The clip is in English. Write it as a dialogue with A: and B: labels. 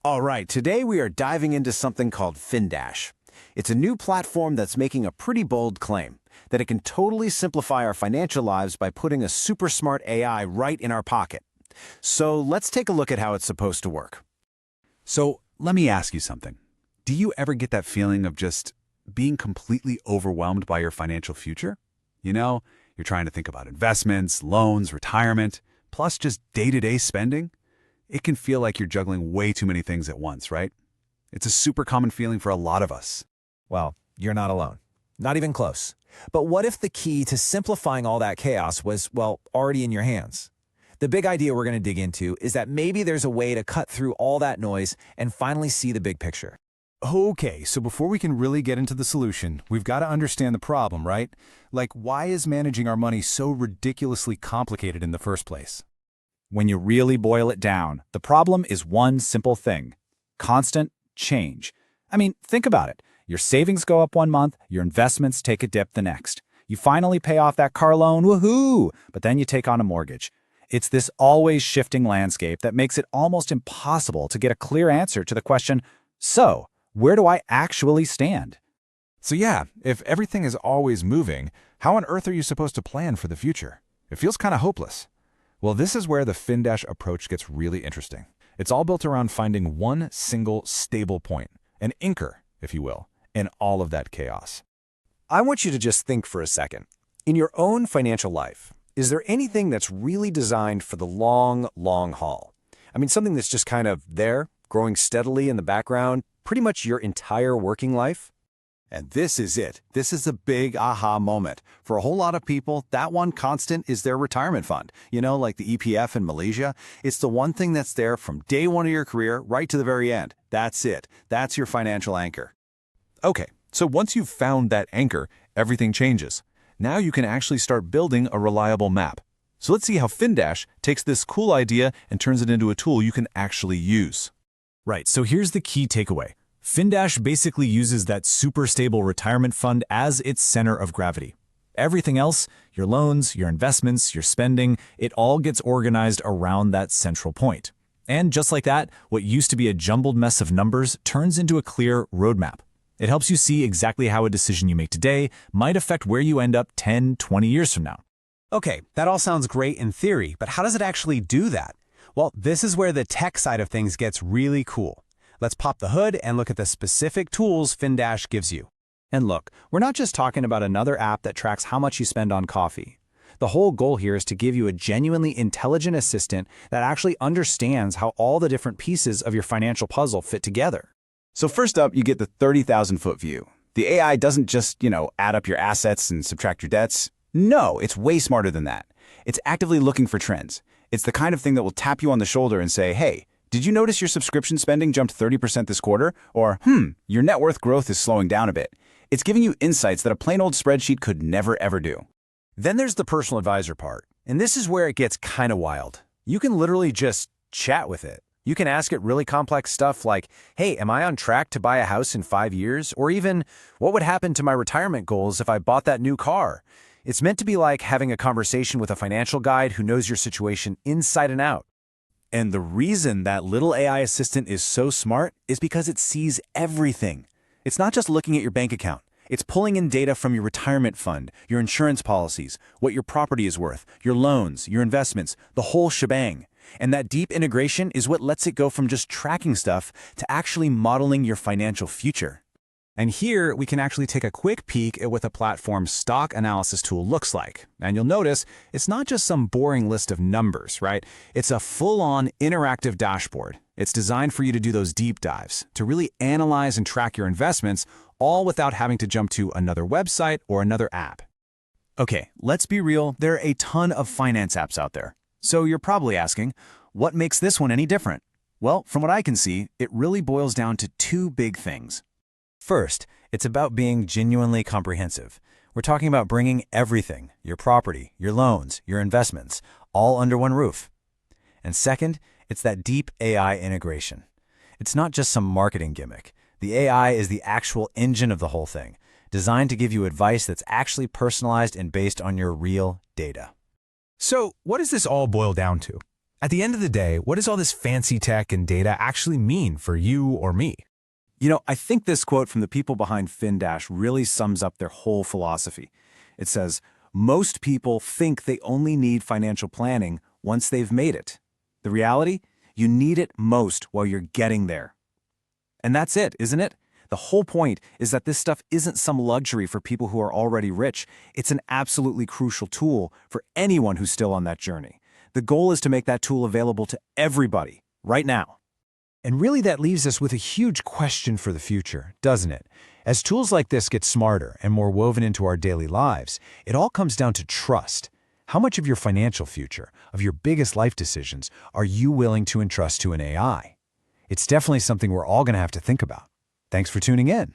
A: All right, today we are diving into something called FinDash. It's a new platform that's making a pretty bold claim that it can totally simplify our financial lives by putting a super smart AI right in our pocket. So let's take a look at how it's supposed to work.
B: So let me ask you something. Do you ever get that feeling of just being completely overwhelmed by your financial future? You're trying to think about investments, loans, retirement, plus just day-to-day spending. It can feel like you're juggling way too many things at once, right? It's a super common feeling for a lot of us.
C: Well, you're not alone. Not even close. But what if the key to simplifying all that chaos was, well, already in your hands? The big idea we're going to dig into is that maybe there's a way to cut through all that noise and finally see the big picture.
D: Okay, so before we can really get into the solution, we've got to understand the problem, right? Like, why is managing our money so ridiculously complicated in the first place?
E: When you really boil it down, the problem is one simple thing: constant change. I mean, think about it. Your savings go up one month, your investments take a dip the next. You finally pay off that car loan, woohoo! But then you take on a mortgage. It's this always shifting landscape that makes it almost impossible to get a clear answer to the question, so, where do I actually stand?
F: So yeah, if everything is always moving, how on earth are you supposed to plan for the future? It feels kind of hopeless. Well, this is where the FinDash approach gets really interesting. It's all built around finding one single stable point, an anchor, if you will, in all of that chaos.
A: I want you to just think for a second. In your own financial life, is there anything that's really designed for the long, long haul? I mean, something that's just kind of there, growing steadily in the background, pretty much your entire working life?
G: And this is it. This is a big aha moment. For a whole lot of people, that one constant is their retirement fund. Like the EPF in Malaysia. It's the one thing that's there from day one of your career right to the very end. That's it. That's your financial anchor.
F: Okay, so once you've found that anchor, everything changes. Now you can actually start building a reliable map. So let's see how FinDash takes this cool idea and turns it into a tool you can actually use.
H: Right, so here's the key takeaway. FinDash basically uses that super stable retirement fund as its center of gravity. Everything else, your loans, your investments, your spending, it all gets organized around that central point. And just like that, what used to be a jumbled mess of numbers turns into a clear roadmap. It helps you see exactly how a decision you make today might affect where you end up 10, 20 years from now.
I: Okay, that all sounds great in theory, but how does it actually do that? Well, this is where the tech side of things gets really cool. Let's pop the hood and look at the specific tools FinDash gives you.
C: And look, we're not just talking about another app that tracks how much you spend on coffee. The whole goal here is to give you a genuinely intelligent assistant that actually understands how all the different pieces of your financial puzzle fit together.
E: So first up, you get the 30,000-foot view. The AI doesn't just, add up your assets and subtract your debts. No, it's way smarter than that. It's actively looking for trends. It's the kind of thing that will tap you on the shoulder and say, hey, did you notice your subscription spending jumped 30% this quarter? Or, your net worth growth is slowing down a bit. It's giving you insights that a plain old spreadsheet could never, ever do.
A: Then there's the personal advisor part. And this is where it gets kind of wild. You can literally just chat with it. You can ask it really complex stuff like, hey, am I on track to buy a house in 5 years? Or even, what would happen to my retirement goals if I bought that new car? It's meant to be like having a conversation with a financial guide who knows your situation inside and out. And the reason that little AI assistant is so smart is because it sees everything. It's not just looking at your bank account. It's pulling in data from your retirement fund, your insurance policies, what your property is worth, your loans, your investments, the whole shebang. And that deep integration is what lets it go from just tracking stuff to actually modeling your financial future.
C: And here, we can actually take a quick peek at what the platform's stock analysis tool looks like. And you'll notice it's not just some boring list of numbers, right? It's a full-on interactive dashboard. It's designed for you to do those deep dives, to really analyze and track your investments, all without having to jump to another website or another app. Okay, let's be real, there are a ton of finance apps out there. So you're probably asking, what makes this one any different? Well, from what I can see, it really boils down to two big things. First, it's about being genuinely comprehensive. We're talking about bringing everything, your property, your loans, your investments, all under one roof. And second, it's that deep AI integration. It's not just some marketing gimmick. The AI is the actual engine of the whole thing, designed to give you advice that's actually personalized and based on your real data.
D: So what does this all boil down to?
C: At the end of the day, what does all this fancy tech and data actually mean for you or me?
A: You know, I think this quote from the people behind FinDash really sums up their whole philosophy. It says, most people think they only need financial planning once they've made it. The reality? You need it most while you're getting there. And that's it, isn't it? The whole point is that this stuff isn't some luxury for people who are already rich. It's an absolutely crucial tool for anyone who's still on that journey. The goal is to make that tool available to everybody, right now.
C: And really that leaves us with a huge question for the future, doesn't it? As tools like this get smarter and more woven into our daily lives, it all comes down to trust. How much of your financial future, of your biggest life decisions, are you willing to entrust to an AI? It's definitely something we're all going to have to think about. Thanks for tuning in.